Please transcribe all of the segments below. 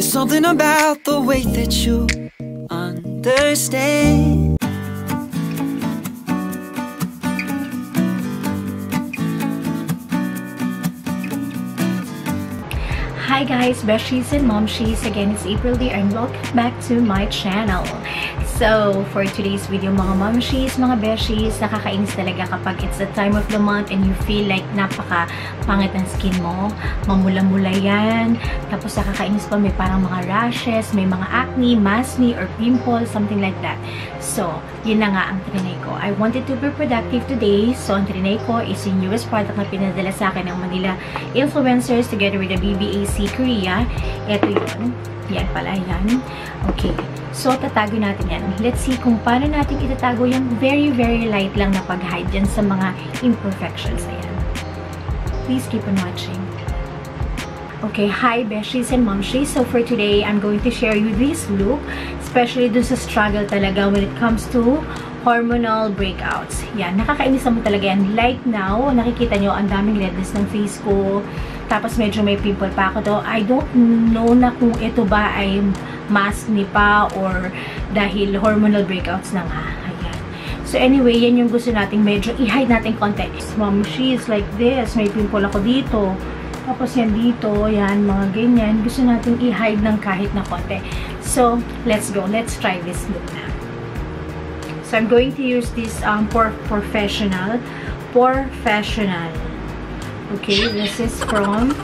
There's something about the way that you understand. Hi guys, Beshies and Monshies. Again, it's April here and welcome back to my channel. So, for today's video mga Monshies, mga Beshies, nakakainis talaga kapag it's the time of the month and you feel like napaka-pangit ng skin mo. Mamula-mula yan. Tapos nakakainis pa, may parang mga rashes, may mga acne, masni, or pimples, something like that. So, yun na nga ang trinay ko. I wanted to be productive today. So, ang trinay ko is yung newest product na pinadala sa akin ng Manila influencers together with the BBAC Korea. Ito yun. Yan pala, yan. Okay. So, tatago natin yan. Let's see kung paano natin itatago yung very, very light lang na pag-hide dyan sa mga imperfections. Ayan. Please keep on watching. Okay, hi Beshies and Monshies. So, for today, I'm going to share you this look. Especially dun sa struggle talaga when it comes to hormonal breakouts. Yan, nakakainis naman talaga yan. Like now, nakikita nyo, ang daming redness ng face ko. Tapos medyo may pimple pa ako to. I don't know na kung ito ba ay masni pa or dahil hormonal breakouts na nga. Ayan. So anyway, yan yung gusto nating medyo i-hide natin konti. Monshies, like this. May pimple ako dito. Tapos yan dito. Yan, mga ganyan. Gusto nating i-hide ng kahit na konti. So, let's go. Let's try this look na. So, I'm going to use this POREfessional. Okay, this is from,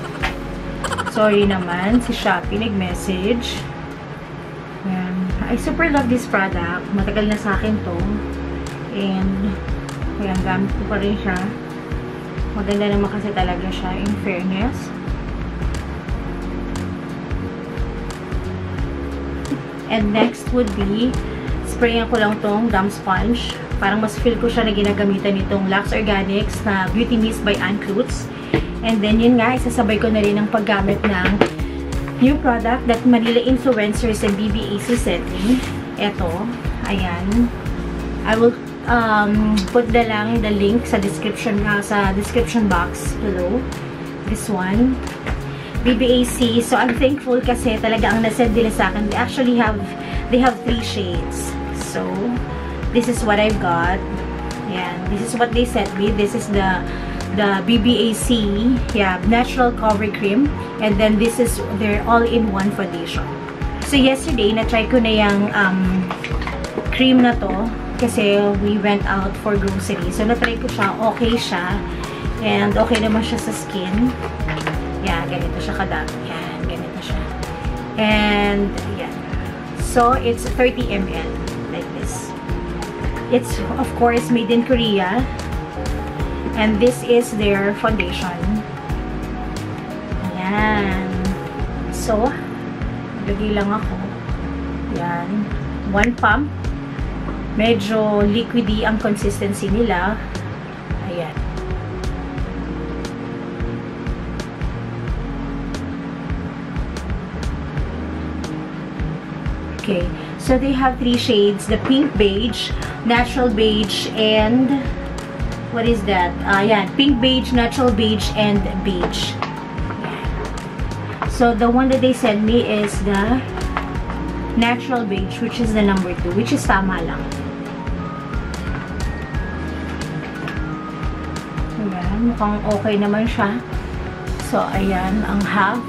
sorry naman, si Shopee nag-message. I super love this product. Matagal na sa akin to. And, ayan, gamit ko pa rin siya. Maganda naman kasi talaga siya, in fairness. And next would be, sprayan ko lang tong gum sponge. Parang mas feel ko siya na ginagamitan nitong Luxe Organix na Beauty Mist by Clutz. And then, yun nga, isasabay ko na rin ang paggamit ng new product that Manila influencers and BBAC sent me. Ito. Ayan. I will put the link sa description box below. This one. BBAC. So, I'm thankful kasi talaga ang nasend nila sa akin. They have 3 shades. So, this is what I've got. Ayan. This is what they sent me. This is the BBAC, yeah, natural cover cream, and then this is their all-in-one foundation. So yesterday na-try ko na yung cream na to kasi we went out for grocery. So na-try ko siya, okay siya, and okay naman siya sa skin. Yeah, ganito siya kadami. Yan, ganito siya. And yeah. So it's 30 ml like this. It's of course made in Korea. And this is their foundation. Ayan. So, lagay lang ako. Ayan. 1 pump. Medyo liquidy ang consistency nila. Ayan. Okay. So, they have 3 shades. The pink beige, natural beige, and what is that? Yan. Pink beige, natural beige, and beige. Yan. So, the one that they sent me is the natural beige, which is the number 2, which is tama lang. Ayan. Mukhang okay naman siya. So, ayan. Ang half.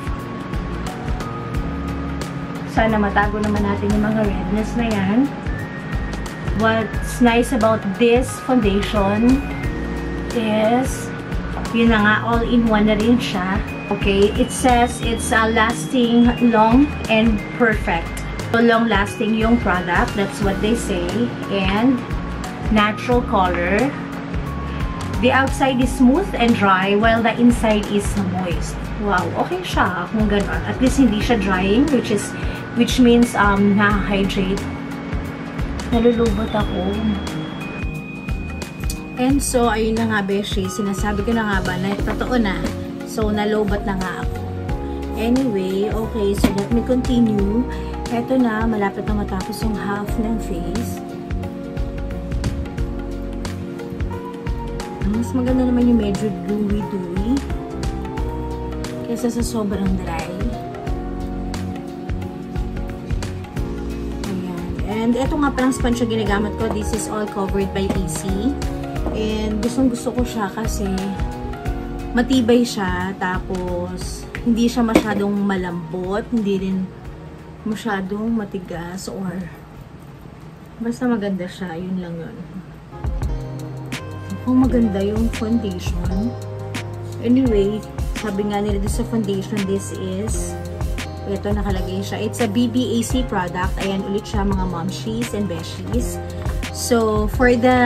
Sana matago naman natin yung mga redness na yan. What's nice about this foundation is, yun na nga, all-in-one na rin siya. Okay, it says it's lasting long and perfect. So, long-lasting yung product, that's what they say. And, natural color. The outside is smooth and dry, while the inside is moist. Wow, okay siya kung gano'n. At least hindi siya drying, which means na-hydrate. Nalulubot ako. And so, ayun na nga, Beshi. Sinasabi ko na nga ba na totoo na. So, nalobat na nga ako. Anyway, okay. So, let me continue. Eto na, malapit na matapos yung half ng face. Mas maganda naman yung medyo dewy-dewy kaysa sa sobrang dry. And ito nga palang sponge yung ginagamit ko. This is all covered by AC. And gusto ko siya kasi matibay siya. Tapos, hindi siya masyadong malambot. Hindi rin masyadong matigas or basta maganda siya. Yun lang yun. Kung maganda yung foundation. Anyway, sabi nga nila sa foundation, this is, ito nakalagay siya. It's a BBAC product. Ayan ulit siya mga Monshies and Beshies. So, for the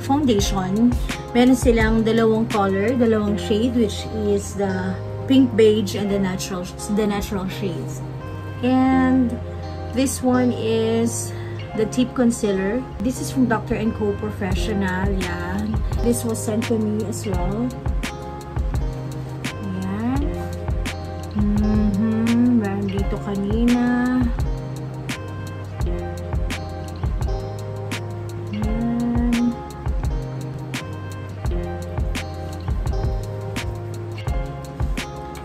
foundation, meron silang dalawang color, dalawang shade, which is the pink beige and the natural shades. And this one is the tip concealer. This is from Dr. & Co POREfessional. Yeah. This was sent to me as well. Ayan. Meron dito kanina. Ayan.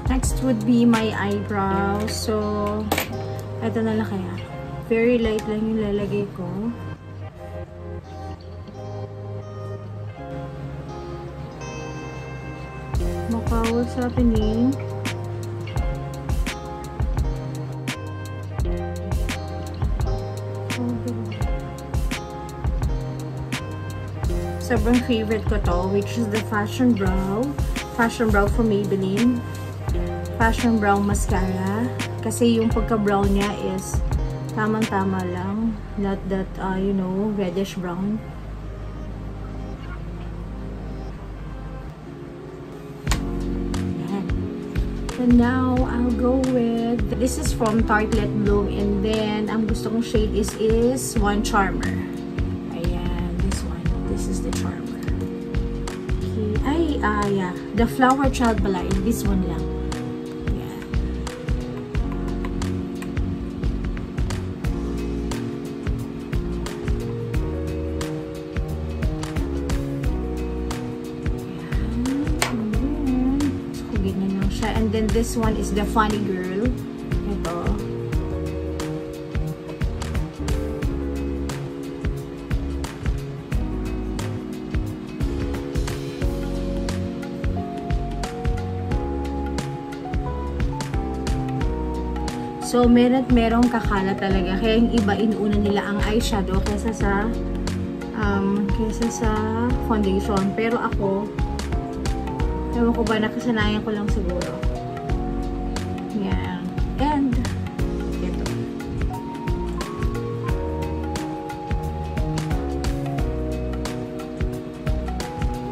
Next would be my eyebrow. So, ito na lang kaya. Very light lang yung lalagay ko. Mukha, what's happening? Sobrang favorite ko to, which is the Fashion Brow from Maybelline. Fashion Brow Mascara. Kasi yung pagka-brown niya is tamang-tama lang. Not that, you know, reddish brown. And now, I'll go with, this is from Tartlette In Bloom, and then, ang gusto kong shade is one Charmer. Ayan, this one. This is the Charmer. Okay. Yeah. The Flower Child pala, this one lang. Yeah. And then this one is the Funny Girl. Ito. So, merong kakalat talaga. Kaya yung iba, inuuna nila ang eyeshadow kaysa sa foundation. Pero ako, ewan ko ba, nakasanayan ko lang siguro. Yan. And, ito.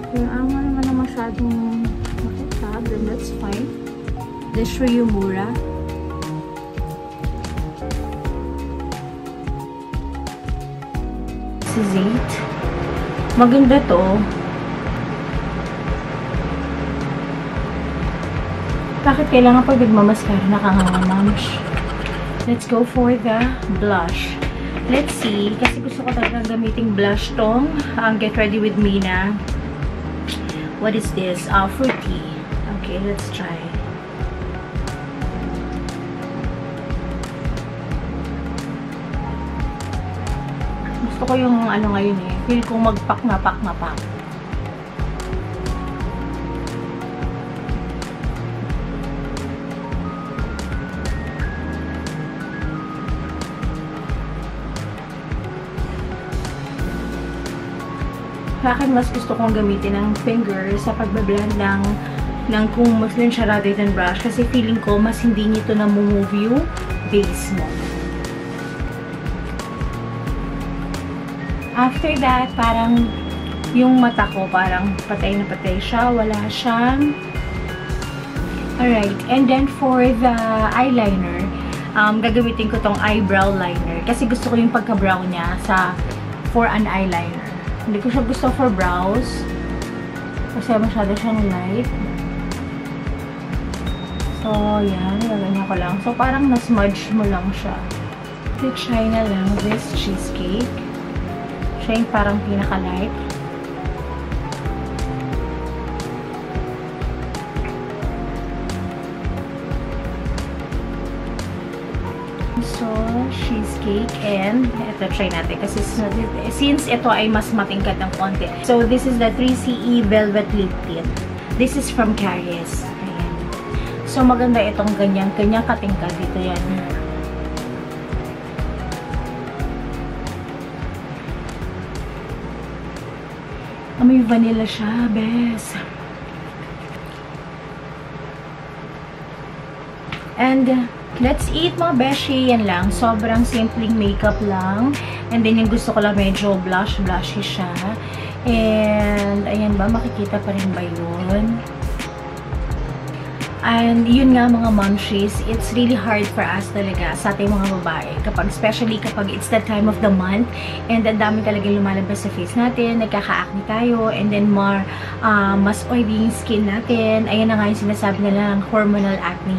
Kung ama naman na masyadong makitab, then that's fine. Let's show you mura. This is 8. Maganda to. Bakit kailangan pag nagmamaskara nakanganga-munch? Let's go for the blush. Let's see. Kasi gusto ko talaga gamiting blush tong Get Ready With Me na. What is this? Fruity. Okay, let's try. Gusto ko yung ano ngayon eh. Feel kong magpak na pak. Sa akin, mas gusto kong gamitin ng finger sa pagbablend ng kung muslin siya rather than brush. Kasi feeling ko, mas hindi nito na-move yung base mo. After that, parang yung mata ko, parang patay na patay siya. Wala siyang... Alright. And then, for the eyeliner, gagamitin ko tong eyebrow liner. Kasi gusto ko yung pagka-brow niya for an eyeliner. Hindi ko siya gusto for brows. Kasi masyado siyang light. So, yan. Ganyan ko lang. So, parang na-smudge mo lang siya. I-try na lang this cheesecake. Siya yung parang pinaka-light. xoxo, cheesecake, and ito, try natin. Kasi since ito ay mas matingkad ng konti. So, this is the 3CE Velvet Lip Tint. This is from Caries. Ayan. So, maganda itong ganyan katingkad. Dito yan. May vanilla siya, bes. And let's eat mga beshi. Yan lang. Sobrang simpleng makeup lang. And then yung gusto ko lang medyo blushy siya. And ayan ba, makikita pa rin ba yun? And yun nga mga Monshies, it's really hard for us talaga sa ating mga babae. Especially kapag it's the time of the month and ang dami talaga lumalabas sa face natin, nagkaka-acne tayo, and then more, mas oily yung skin natin. Ayan na nga yung sinasabi nila ng hormonal acne.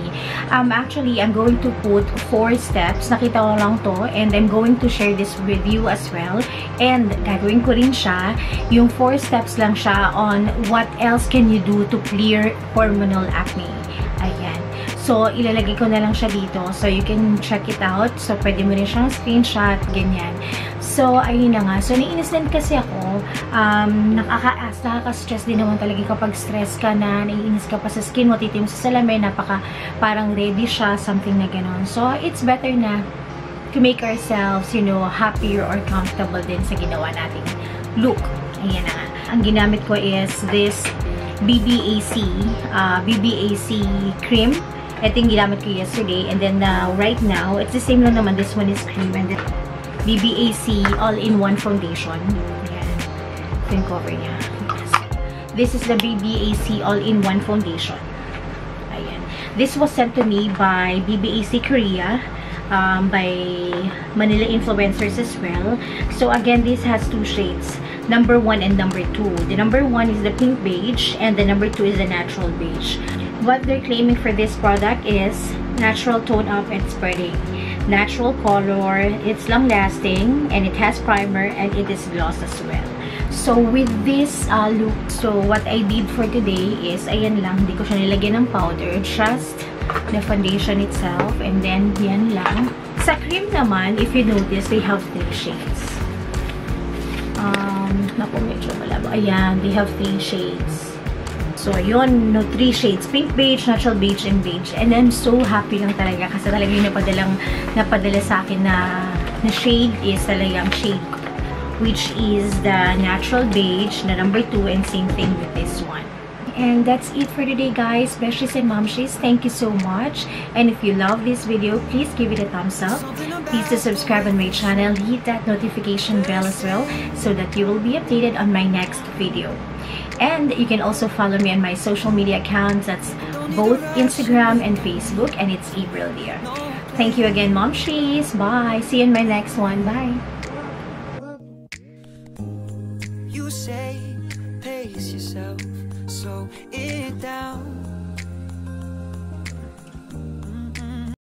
Actually, I'm going to put 4 steps. Nakita ko lang to and I'm going to share this with you as well. And gagawin ko rin siya. Yung 4 steps lang siya on what else can you do to clear hormonal acne. Ayan. So, ilalagay ko na lang siya dito. So, you can check it out. So, pwede mo rin siyang screenshot. Ganyan. So, ayun na nga. So, naiinis din kasi ako. Nakaka-stress din naman talaga kapag stress ka na, naiinis ka pa sa skin mo, titim sa salamin, parang ready siya, something na ganon. So, it's better na to make ourselves, you know, happier or comfortable din sa ginawa nating look. Ayan na nga. Ang ginamit ko is this BBAC cream. Ito yung ginamit ko yesterday. And then right now, it's the same lang naman. This one is cream. And then BBAC all-in-one foundation. Ayan. Ito yung cover niya. This is the BBAC all-in-one foundation. Ayan. This was sent to me by BBAC Korea. By Manila influencers as well. So again, this has 2 shades. Number 1 and number 2. The number 1 is the pink beige and the number 2 is the natural beige. What they're claiming for this product is natural tone up and spreading, natural color, it's long lasting, and it has primer and it is gloss as well. So with this look, so what I did for today is, ayan lang, hindi ko siya nilagyan ng powder, just the foundation itself, and then yan lang. Sa cream naman, if you notice, they have 3 shades. Naku, medyo malabo. Ayan, they have 3 shades. So, yun, no, 3 shades. Pink beige, natural beige, and beige. And I'm so happy lang talaga kasi talaga yung napadala sa akin na shade is talagang shade, which is the natural beige, na number 2, and same thing with this one. And that's it for today, guys. Beshies and Monshies, thank you so much. And if you love this video, please give it a thumbs up. Please to subscribe on my channel. Hit that notification bell as well so that you will be updated on my next video. And you can also follow me on my social media accounts. That's both Instagram and Facebook. And it's April there. Thank you again, Monshies. Bye. See you in my next one. Bye. You say, pace yourself, slow it down.